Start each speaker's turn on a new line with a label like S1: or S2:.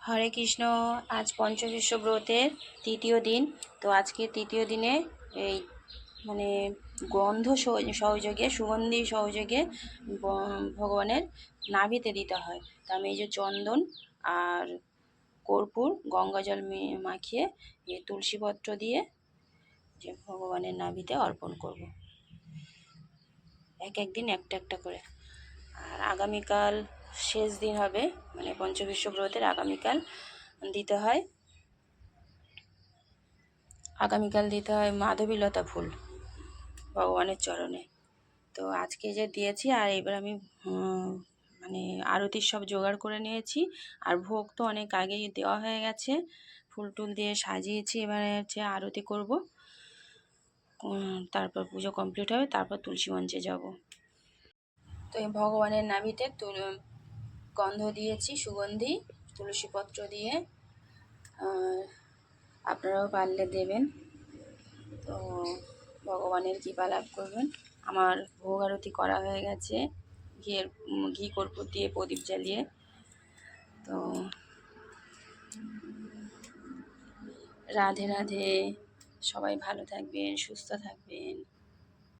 S1: হরে কৃষ্ণ। আজ পঞ্চশস্য ব্রতের তৃতীয় দিন। তো আজকে তৃতীয় দিনে এই মানে গন্ধ সহযোগে, সুগন্ধি সহযোগে ভগবানের নাভিতে দিতে হয়। তো আমি এই যে চন্দন আর কর্পূর গঙ্গাজল মাখিয়ে তুলসীপত্র দিয়ে যে ভগবানের নাভিতে অর্পণ করব। এক একদিন একটা একটা করে। আর আগামীকাল শেষ দিন হবে, মানে পঞ্চবিশ্ব ব্রতের আগামীকাল দিতে হয় মাধবীলতা ফুল ভগবানের চরণে। তো আজকে যে দিয়েছি, আর এবার আমি মানে আরতির সব জোগাড় করে নিয়েছি। আর ভোগ তো অনেক আগেই দেওয়া হয়ে গেছে, ফুল টুল দিয়ে সাজিয়েছি। এবারে হচ্ছে আরতি করব, তারপর পুজো কমপ্লিট হবে, তারপর তুলসী মঞ্চে যাব। তো এই ভগবানের নাভিতে গন্ধ দিয়েছি, সুগন্ধি তুলসীপত্র দিয়ে। আপনারাও পারলে দেবেন, তো ভগবানের কৃপা লাভ করবেন। আমার ভোগ আরতি করা হয়ে গেছে ঘি কর্পূর দিয়ে প্রদীপ জ্বালিয়ে। তো রাধে রাধে, সবাই ভালো থাকবেন, সুস্থ থাকবেন।